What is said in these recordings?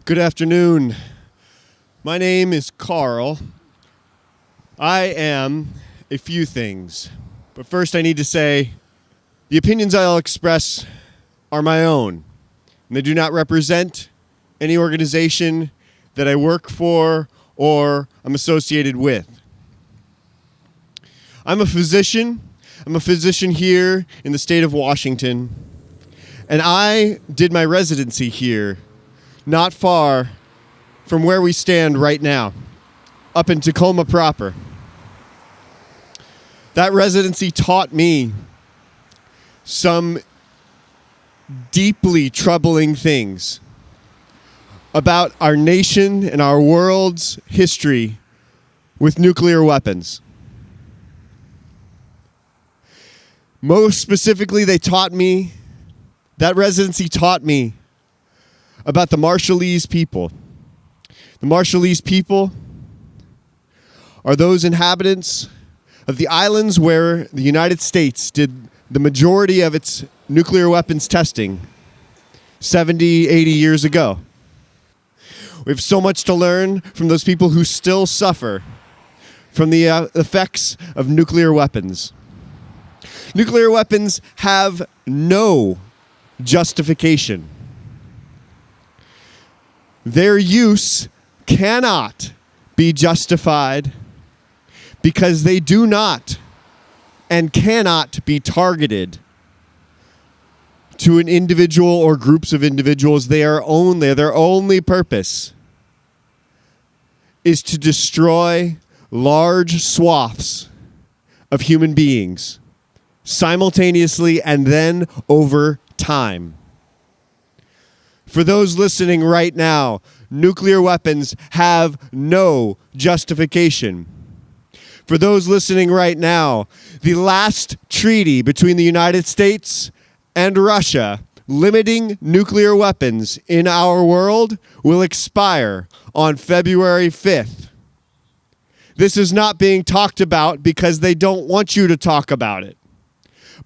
Good afternoon. My name is Karl. I am a few things, but first I need to say the opinions I'll express are my own, and they do not represent any organization that I work for or I'm associated with. I'm a physician. I'm a physician here in the state of Washington, and I did my residency here not far from where we stand right now, up in Tacoma proper. That residency taught me some deeply troubling things about our nation and our world's history with nuclear weapons. Most specifically, that residency taught me about the Marshallese people. The Marshallese people are those inhabitants of the islands where the United States did the majority of its nuclear weapons testing 70, 80 years ago. We have so much to learn from those people who still suffer from the effects of nuclear weapons. Nuclear weapons have no justification. Their use cannot be justified because they do not and cannot be targeted to an individual or groups of individuals. Their only purpose is to destroy large swaths of human beings simultaneously and then over time. For those listening right now, nuclear weapons have no justification. For those listening right now, the last treaty between the United States and Russia limiting nuclear weapons in our world will expire on February 5th. This is not being talked about because they don't want you to talk about it.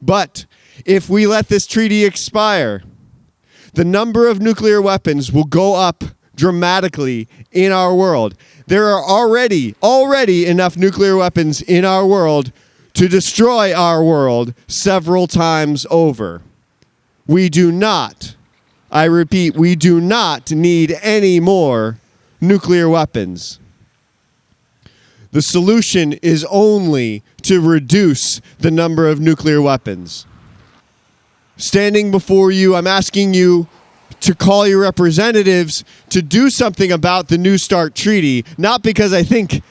But if we let this treaty expire, the number of nuclear weapons will go up dramatically in our world. There are already enough nuclear weapons in our world to destroy our world several times over. We do not, I repeat, we do not need any more nuclear weapons. The solution is only to reduce the number of nuclear weapons. Standing before you, I'm asking you to call your representatives to do something about the New START treaty, not because I think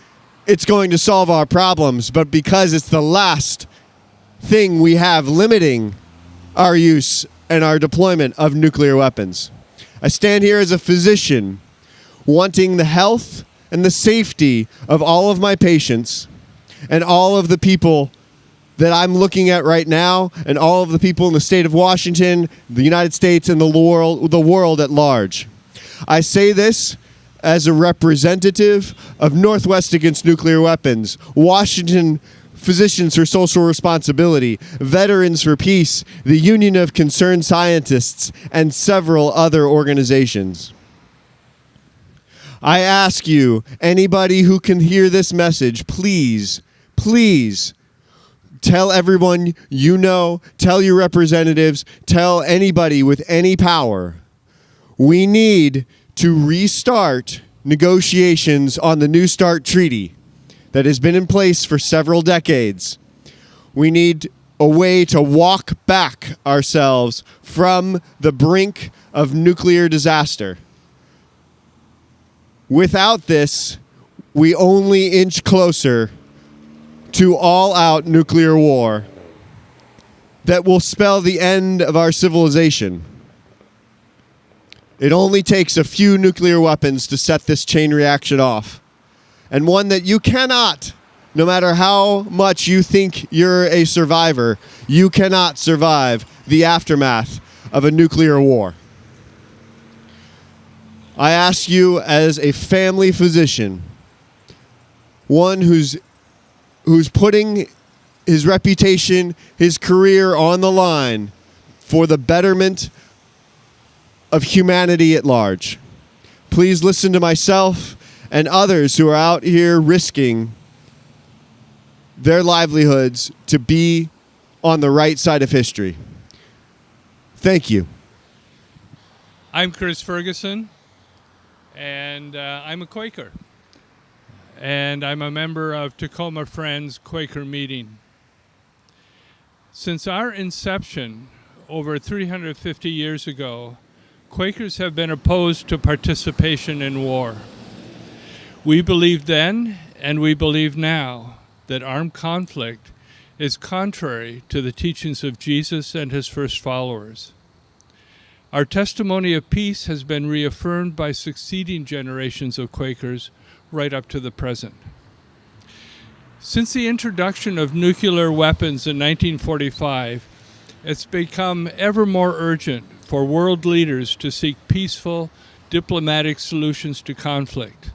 it's going to solve our problems, but because it's the last thing we have limiting our use and our deployment of nuclear weapons. I stand here as a physician wanting the health and the safety of all of my patients and all of the people that I'm looking at right now, and all of the people in the state of Washington, the United States, and the world at large. I say this as a representative of Northwest Against Nuclear Weapons, Washington Physicians for Social Responsibility, Veterans for Peace, the Union of Concerned Scientists, and several other organizations. I ask you, anybody who can hear this message, please, tell everyone you know, tell your representatives, tell anybody with any power. We need to restart negotiations on the New START treaty that has been in place for several decades. We need a way to walk back ourselves from the brink of nuclear disaster. Without this, we only inch closer to all-out nuclear war that will spell the end of our civilization. It only takes a few nuclear weapons to set this chain reaction off, and one that you cannot, no matter how much you think you're a survivor, you cannot survive the aftermath of a nuclear war. I ask you as a family physician, one who's putting his reputation, his career on the line for the betterment of humanity at large. Please listen to myself and others who are out here risking their livelihoods to be on the right side of history. Thank you. I'm Chris Ferguson, and I'm a Quaker. And I'm a member of Tacoma Friends Quaker Meeting. Since our inception over 350 years ago, Quakers have been opposed to participation in war. We believed then, and we believe now, that armed conflict is contrary to the teachings of Jesus and his first followers. Our testimony of peace has been reaffirmed by succeeding generations of Quakers right up to the present. Since the introduction of nuclear weapons in 1945, it's become ever more urgent for world leaders to seek peaceful, diplomatic solutions to conflict.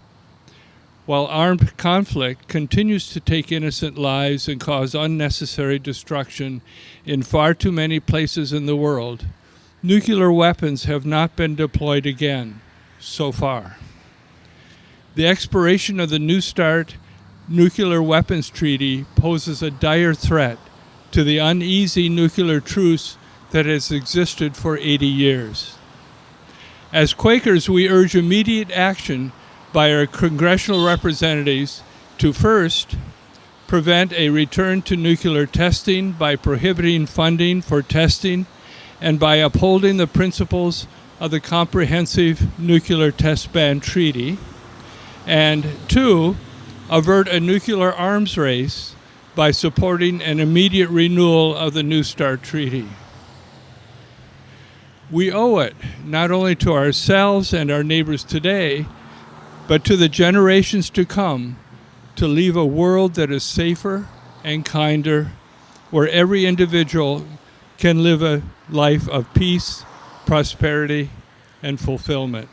While armed conflict continues to take innocent lives and cause unnecessary destruction in far too many places in the world, nuclear weapons have not been deployed again, so far. The expiration of the New START nuclear weapons treaty poses a dire threat to the uneasy nuclear truce that has existed for 80 years. As Quakers, we urge immediate action by our congressional representatives to first, prevent a return to nuclear testing by prohibiting funding for testing and by upholding the principles of the Comprehensive Nuclear Test Ban Treaty, and two, avert a nuclear arms race by supporting an immediate renewal of the New START Treaty. We owe it not only to ourselves and our neighbors today, but to the generations to come, to leave a world that is safer and kinder, where every individual can live a life of peace, prosperity, and fulfillment.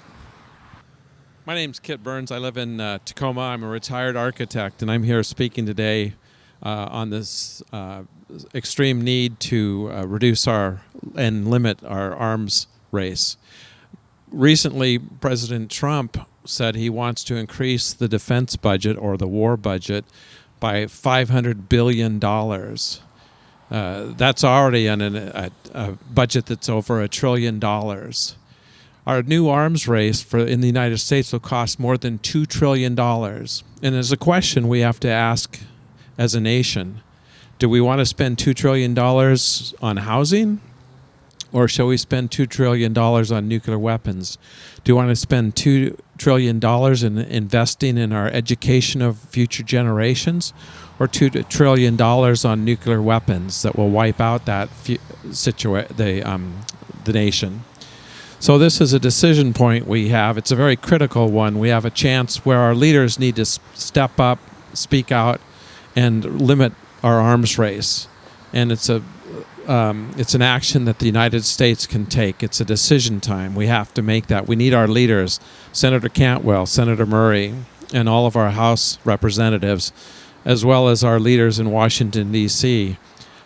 My name's Kit Burns. I live in Tacoma. I'm a retired architect, and I'm here speaking today on this extreme need to reduce and limit our arms race. Recently, President Trump said he wants to increase the defense budget, or the war budget, by $500 billion. That's already on a budget that's over $1 trillion. Our new arms race in the United States will cost more than $2 trillion. And there's a question we have to ask as a nation. Do we want to spend $2 trillion on housing? Or shall we spend $2 trillion on nuclear weapons? Do we want to spend $2 trillion in investing in our education of future generations? Or $2 trillion on nuclear weapons that will wipe out the nation? So this is a decision point we have. It's a very critical one. We have a chance where our leaders need to step up, speak out, and limit our arms race. And it's an action that the United States can take. It's a decision time. We have to make that. We need our leaders, Senator Cantwell, Senator Murray, and all of our House representatives, as well as our leaders in Washington, D.C.,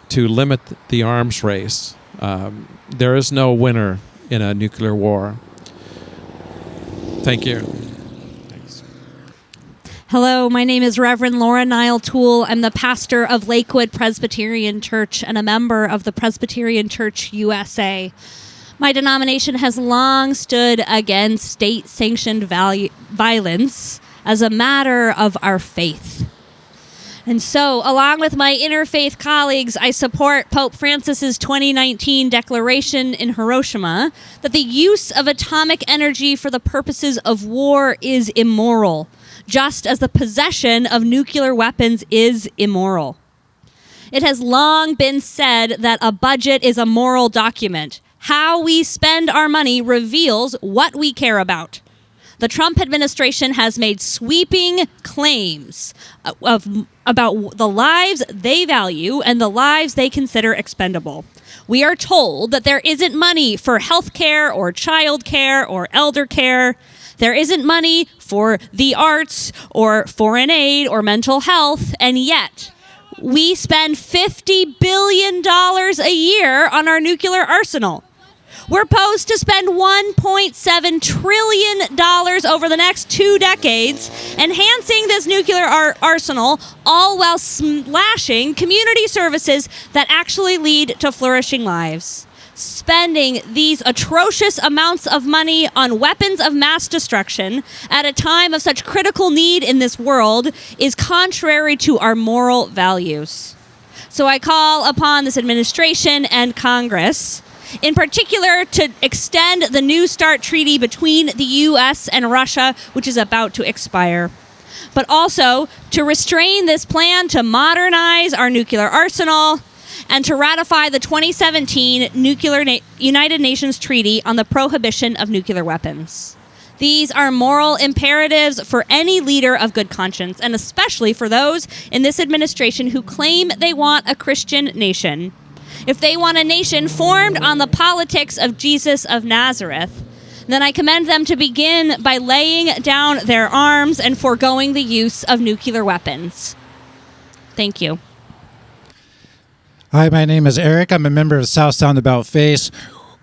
to limit the arms race. There is no winner in a nuclear war. Thank you. Thanks. Hello, my name is Reverend Laura Nile Tuell. I'm the pastor of Lakewood Presbyterian Church and a member of the Presbyterian Church USA. My denomination has long stood against state-sanctioned violence as a matter of our faith. And so, along with my interfaith colleagues, I support Pope Francis's 2019 declaration in Hiroshima that the use of atomic energy for the purposes of war is immoral, just as the possession of nuclear weapons is immoral. It has long been said that a budget is a moral document. How we spend our money reveals what we care about. The Trump administration has made sweeping claims about the lives they value and the lives they consider expendable. We are told that there isn't money for health care or child care or elder care. There isn't money for the arts or foreign aid or mental health, and yet we spend $50 billion a year on our nuclear arsenal. We're posed to spend $1.7 trillion over the next 2 decades enhancing this nuclear arsenal, all while slashing community services that actually lead to flourishing lives. Spending these atrocious amounts of money on weapons of mass destruction at a time of such critical need in this world is contrary to our moral values. So I call upon this administration and Congress, in particular, to extend the New START treaty between the U.S. and Russia, which is about to expire, but also to restrain this plan to modernize our nuclear arsenal and to ratify the 2017 United Nations Treaty on the Prohibition of Nuclear Weapons. These are moral imperatives for any leader of good conscience, and especially for those in this administration who claim they want a Christian nation. If they want a nation formed on the politics of Jesus of Nazareth, then I commend them to begin by laying down their arms and foregoing the use of nuclear weapons. Thank you. Hi, my name is Eric. I'm a member of South Sound About Face.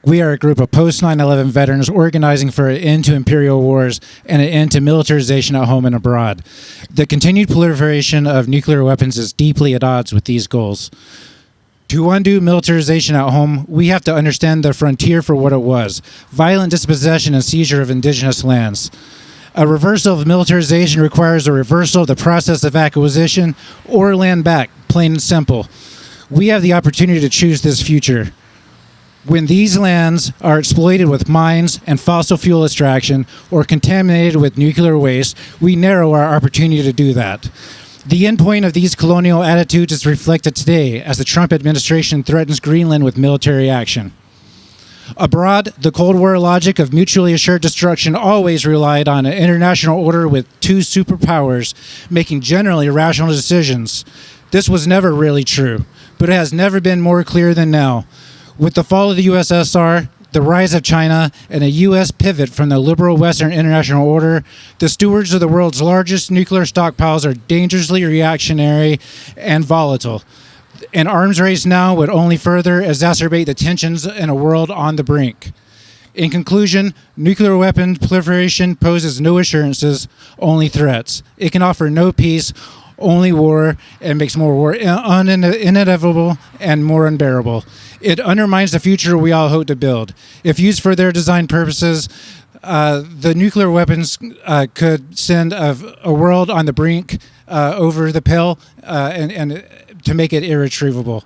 We are a group of post-9/11 veterans organizing for an end to imperial wars and an end to militarization at home and abroad. The continued proliferation of nuclear weapons is deeply at odds with these goals. To undo militarization at home, we have to understand the frontier for what it was: violent dispossession and seizure of indigenous lands. A reversal of militarization requires a reversal of the process of acquisition or land back, plain and simple. We have the opportunity to choose this future. When these lands are exploited with mines and fossil fuel extraction or contaminated with nuclear waste, we narrow our opportunity to do that. The endpoint of these colonial attitudes is reflected today as the Trump administration threatens Greenland with military action. Abroad, the Cold War logic of mutually assured destruction always relied on an international order with 2 superpowers making generally rational decisions. This was never really true, but it has never been more clear than now. With the fall of the USSR, the rise of China, and a U.S. pivot from the liberal Western international order, the stewards of the world's largest nuclear stockpiles are dangerously reactionary and volatile. An arms race now would only further exacerbate the tensions in a world on the brink. In conclusion, nuclear weapon proliferation poses no assurances, only threats. It can offer no peace, only war, and makes more war inevitable and more unbearable. It undermines the future we all hope to build. If used for their design purposes, the nuclear weapons could send a world on the brink over the pale and to make it irretrievable.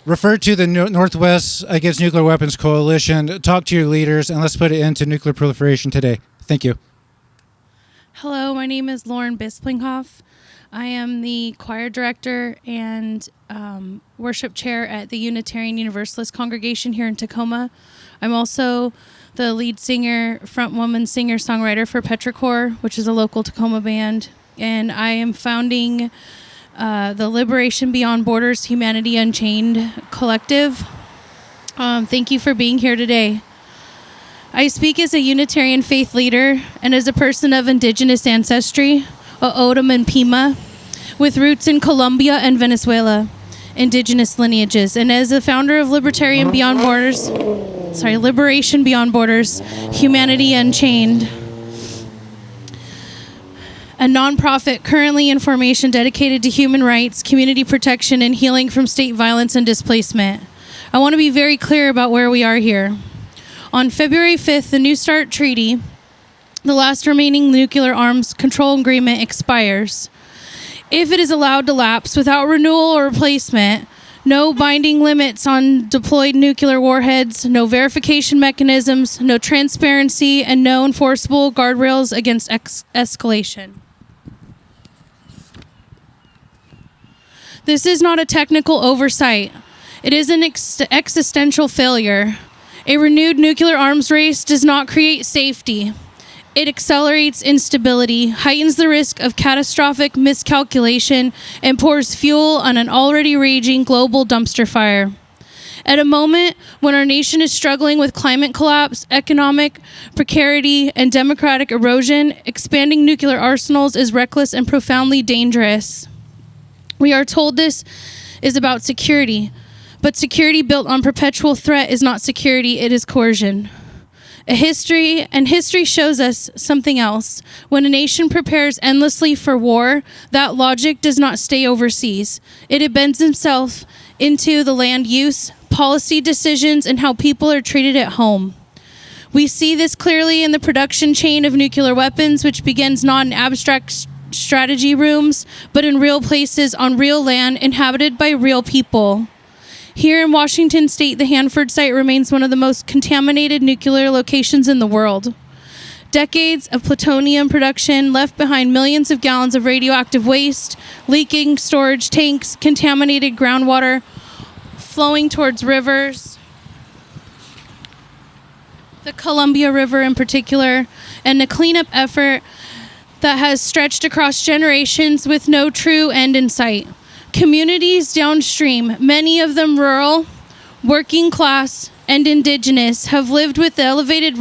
Refer to the Northwest Against Nuclear Weapons Coalition, talk to your leaders, and let's put it into nuclear proliferation today. Thank you. Hello, my name is Lauren Bisplinghoff. I am the choir director and worship chair at the Unitarian Universalist congregation here in Tacoma. I'm also the lead singer, front woman singer, songwriter for Petrichor, which is a local Tacoma band. And I am founding the Liberation Beyond Borders Humanity Unchained collective. Thank you for being here today. I speak as a Unitarian faith leader and as a person of indigenous ancestry, O'odham and Pima, with roots in Colombia and Venezuela, indigenous lineages, and as the founder of Liberation Beyond Borders, Humanity Unchained, a nonprofit currently in formation dedicated to human rights, community protection, and healing from state violence and displacement. I want to be very clear about where we are here. On February 5th, the New START treaty, the last remaining nuclear arms control agreement, expires. If it is allowed to lapse without renewal or replacement, no binding limits on deployed nuclear warheads, no verification mechanisms, no transparency, and no enforceable guardrails against escalation. This is not a technical oversight. It is an existential failure. A renewed nuclear arms race does not create safety. It accelerates instability, heightens the risk of catastrophic miscalculation, and pours fuel on an already raging global dumpster fire. At a moment when our nation is struggling with climate collapse, economic precarity, and democratic erosion, expanding nuclear arsenals is reckless and profoundly dangerous. We are told this is about security, But security built on perpetual threat is not security, it is coercion. History shows us something else. When a nation prepares endlessly for war, that logic does not stay overseas. It embeds itself into the land use, policy decisions, and how people are treated at home. We see this clearly in the production chain of nuclear weapons, which begins not in abstract strategy rooms, but in real places on real land inhabited by real people. Here in Washington State, the Hanford site remains one of the most contaminated nuclear locations in the world. Decades of plutonium production left behind millions of gallons of radioactive waste, leaking storage tanks, contaminated groundwater flowing towards rivers, the Columbia River in particular, and a cleanup effort that has stretched across generations with no true end in sight. Communities downstream, many of them rural, working class, and indigenous, have lived with the elevated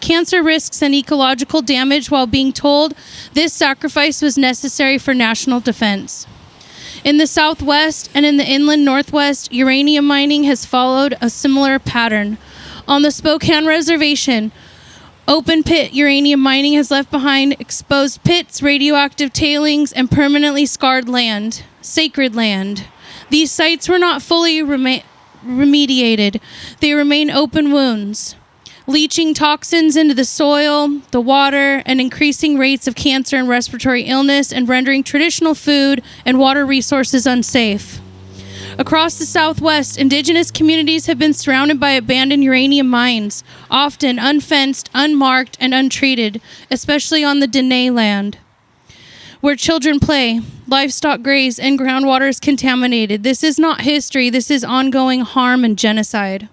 cancer risks and ecological damage while being told this sacrifice was necessary for national defense. In the Southwest and in the inland Northwest, uranium mining has followed a similar pattern. On the Spokane Reservation, open pit uranium mining has left behind exposed pits, radioactive tailings, and permanently scarred land, sacred land. These sites were not fully remediated. They remain open wounds, leaching toxins into the soil, the water, and increasing rates of cancer and respiratory illness, and rendering traditional food and water resources unsafe. Across the Southwest, indigenous communities have been surrounded by abandoned uranium mines, often unfenced, unmarked, and untreated, especially on the Dene land, where children play, livestock graze, and groundwater is contaminated. This is not history. This is ongoing harm and genocide.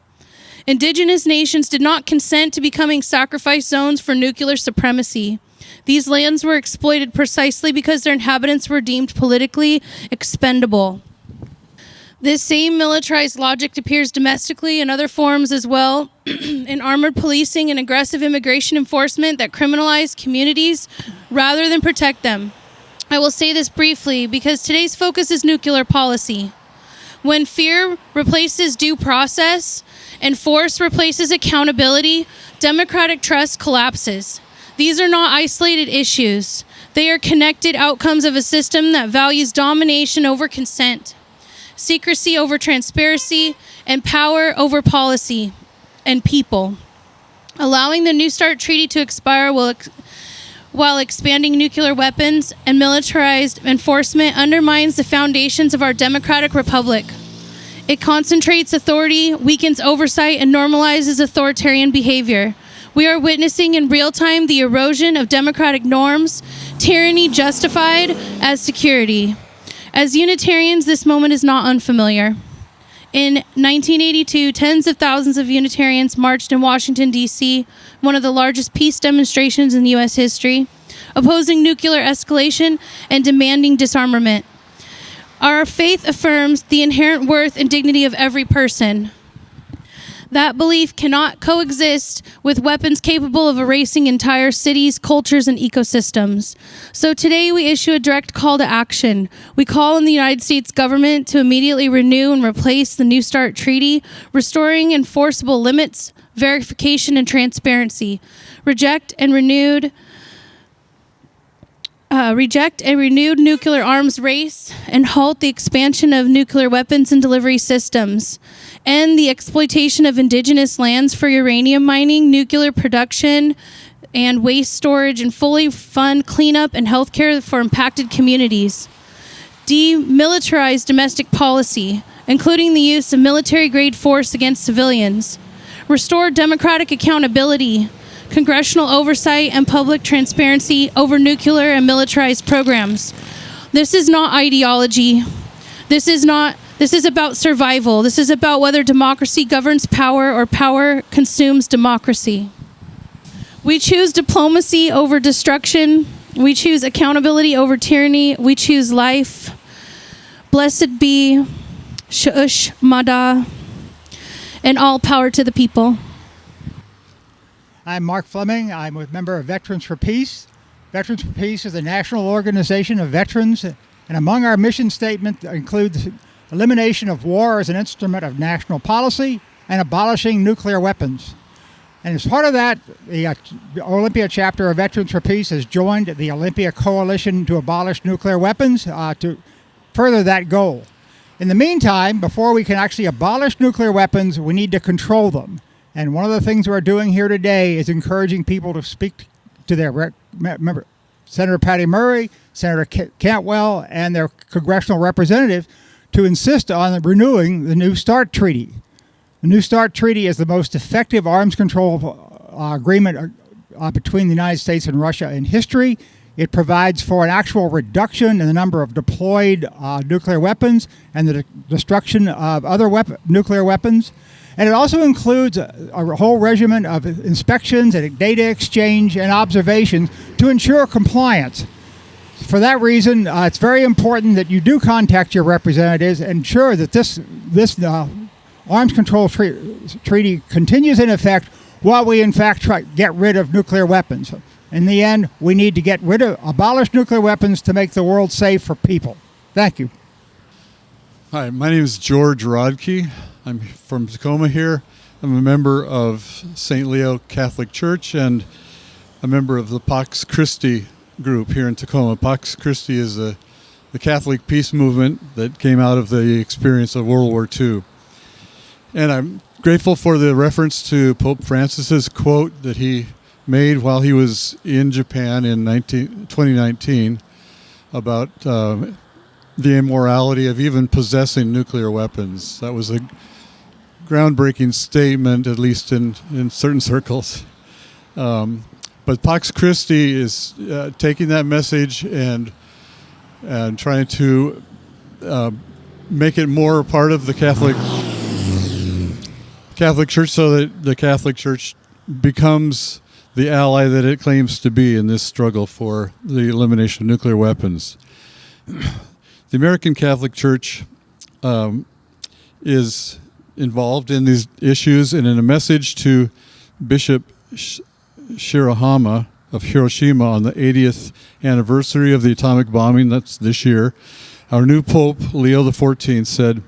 Indigenous nations did not consent to becoming sacrifice zones for nuclear supremacy. These lands were exploited precisely because their inhabitants were deemed politically expendable. This same militarized logic appears domestically in other forms as well, in armored policing and aggressive immigration enforcement that criminalize communities rather than protect them. I will say this briefly because today's focus is nuclear policy. When fear replaces due process and force replaces accountability, democratic trust collapses. These are not isolated issues. They are connected outcomes of a system that values domination over consent, secrecy over transparency, and power over policy and people. Allowing the New START Treaty to expire while expanding nuclear weapons and militarized enforcement undermines the foundations of our democratic republic. It concentrates authority, weakens oversight, and normalizes authoritarian behavior. We are witnessing in real time the erosion of democratic norms, tyranny justified as security. As Unitarians, this moment is not unfamiliar. In 1982, tens of thousands of Unitarians marched in Washington, D.C., one of the largest peace demonstrations in U.S. history, opposing nuclear escalation and demanding disarmament. Our faith affirms the inherent worth and dignity of every person. That belief cannot coexist with weapons capable of erasing entire cities, cultures, and ecosystems. So today we issue a direct call to action. We call on the United States government to immediately renew and replace the New START Treaty, restoring enforceable limits, verification, and transparency. Reject a renewed nuclear arms race and halt the expansion of nuclear weapons and delivery systems. End the exploitation of indigenous lands for uranium mining, nuclear production, and waste storage, and fully fund cleanup and healthcare for impacted communities. Demilitarize domestic policy, including the use of military-grade force against civilians. Restore democratic accountability, congressional oversight, and public transparency over nuclear and militarized programs. This is not ideology. This is about survival. This is about whether democracy governs power or power consumes democracy. We choose diplomacy over destruction. We choose accountability over tyranny. We choose life. Blessed be Shu'ush Mada, and all power to the people. I'm Mark Fleming. I'm a member of Veterans for Peace. Veterans for Peace is a national organization of veterans, and among our mission statement includes elimination of war as an instrument of national policy, and abolishing nuclear weapons. And as part of that, the Olympia chapter of Veterans for Peace has joined the Olympia Coalition to abolish nuclear weapons to further that goal. In the meantime, before we can actually abolish nuclear weapons, we need to control them. And one of the things we're doing here today is encouraging people to speak to their member, Senator Patty Murray, Senator Cantwell, and their congressional representatives to insist on renewing the New START Treaty. The New START Treaty is the most effective arms control agreement between the United States and Russia in history. It provides for an actual reduction in the number of deployed nuclear weapons and the destruction of other nuclear weapons. And it also includes a whole regimen of inspections and data exchange and observations to ensure compliance. For that reason, it's very important that you do contact your representatives and ensure that this arms control treaty continues in effect while we, in fact, get rid of nuclear weapons. In the end, we need to abolish nuclear weapons to make the world safe for people. Thank you. Hi, my name is George Rodkey. I'm from Tacoma here. I'm a member of St. Leo Catholic Church and a member of the Pax Christi group here in Tacoma. Pax Christi is the Catholic peace movement that came out of the experience of World War II. And I'm grateful for the reference to Pope Francis's quote that he made while he was in Japan in 2019 about the immorality of even possessing nuclear weapons. That was a groundbreaking statement, at least in certain circles. But Pax Christi is taking that message and trying to make it more a part of the Catholic Church so that the Catholic Church becomes the ally that it claims to be in this struggle for the elimination of nuclear weapons. The American Catholic Church is involved in these issues, and in a message to Bishop Shirahama of Hiroshima on the 80th anniversary of the atomic bombing, that's this year, our new Pope, Leo XIV, said,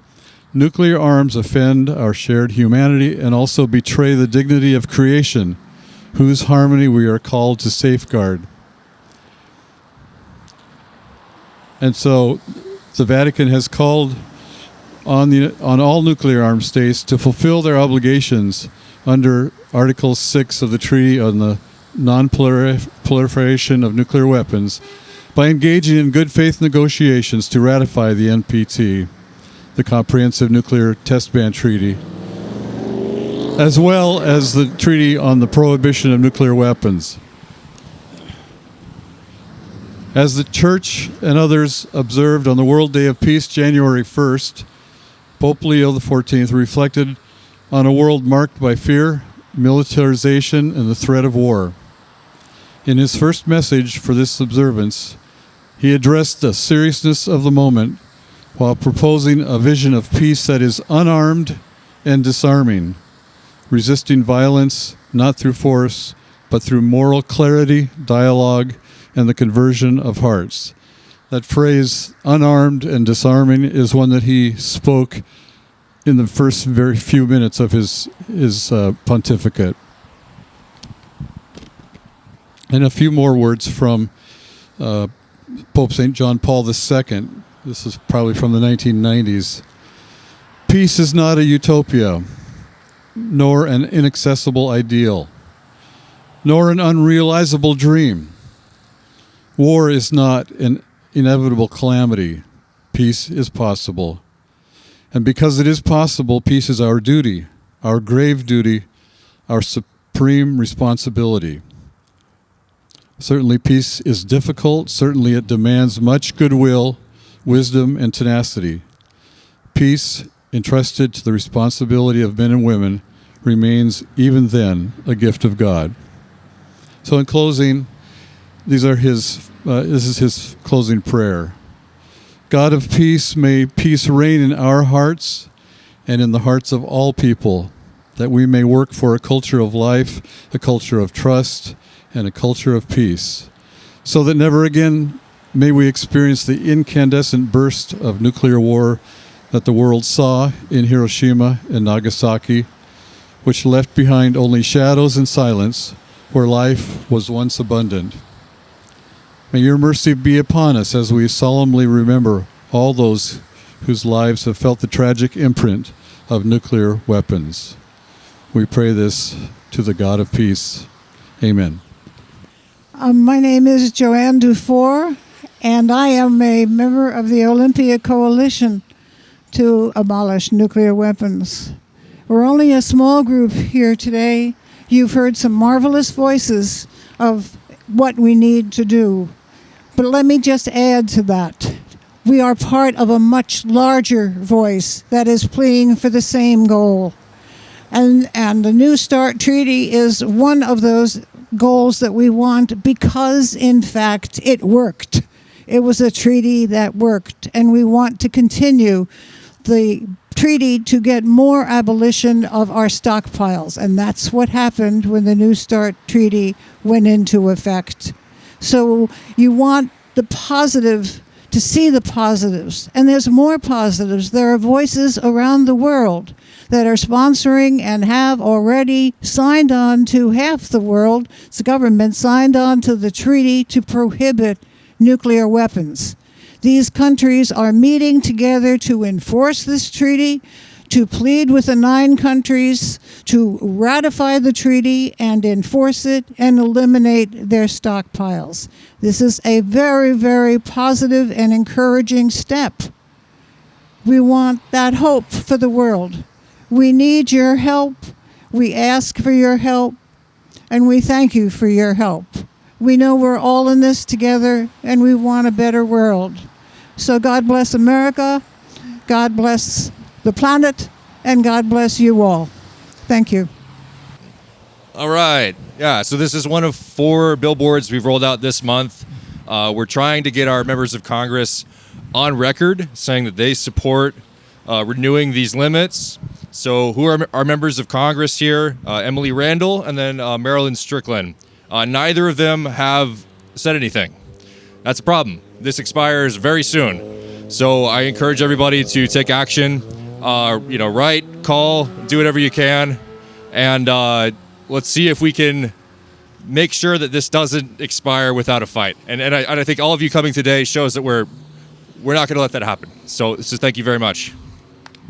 "Nuclear arms offend our shared humanity and also betray the dignity of creation, whose harmony we are called to safeguard." And so the Vatican has called on all nuclear armed states to fulfill their obligations under Article 6 of the Treaty on the Non-Proliferation of Nuclear Weapons by engaging in good faith negotiations to ratify the NPT, the Comprehensive Nuclear Test Ban Treaty, as well as the Treaty on the Prohibition of Nuclear Weapons. As the Church and others observed on the World Day of Peace, January 1st, Pope Leo XIV reflected on a world marked by fear, militarization, and the threat of war. In his first message for this observance, he addressed the seriousness of the moment while proposing a vision of peace that is unarmed and disarming, resisting violence not through force, but through moral clarity, dialogue, and the conversion of hearts. That phrase, unarmed and disarming, is one that he spoke in the first very few minutes of his pontificate. And a few more words from Pope St. John Paul II. This is probably from the 1990s. "Peace is not a utopia, nor an inaccessible ideal, nor an unrealizable dream. War is not an inevitable calamity. Peace is possible. And because it is possible, peace is our duty, our grave duty, our supreme responsibility. Certainly peace is difficult. Certainly it demands much goodwill, wisdom, and tenacity. Peace, entrusted to the responsibility of men and women, remains even then a gift of God." So in closing, this is his closing prayer. "God of peace, may peace reign in our hearts and in the hearts of all people, that we may work for a culture of life, a culture of trust, and a culture of peace, so that never again may we experience the incandescent burst of nuclear war that the world saw in Hiroshima and Nagasaki, which left behind only shadows and silence where life was once abundant. May your mercy be upon us as we solemnly remember all those whose lives have felt the tragic imprint of nuclear weapons. We pray this to the God of peace. Amen. My name is Joanne Dufour, and I am a member of the Olympia Coalition to abolish nuclear weapons. We're only a small group here today. You've heard some marvelous voices of what we need to do. But let me just add to that. We are part of a much larger voice that is pleading for the same goal. And the New START Treaty is one of those goals that we want because, in fact, it worked. It was a treaty that worked, and we want to continue the treaty to get more abolition of our stockpiles. And that's what happened when the New START Treaty went into effect. So you want the positive, to see the positives. And there's more positives. There are voices around the world that are sponsoring and have already signed on to half the world's government signed on to the treaty to prohibit nuclear weapons. These countries are meeting together to enforce this treaty, to plead with the 9 countries to ratify the treaty and enforce it and eliminate their stockpiles. This is a very, very positive and encouraging step. We want that hope for the world. We need your help. We ask for your help, and we thank you for your help. We know we're all in this together, and we want a better world. So God bless America, God bless the planet, and God bless you all. Thank you. All right. Yeah, so this is one of 4 billboards we've rolled out this month. We're trying to get our members of Congress on record saying that they support renewing these limits. So who are our members of Congress here? Emily Randall and then Marilyn Strickland. Neither of them have said anything. That's a problem. This expires very soon. So I encourage everybody to take action. Write, call, do whatever you can. And let's see if we can make sure that this doesn't expire without a fight. And I think all of you coming today shows that we're not going to let that happen. So thank you very much.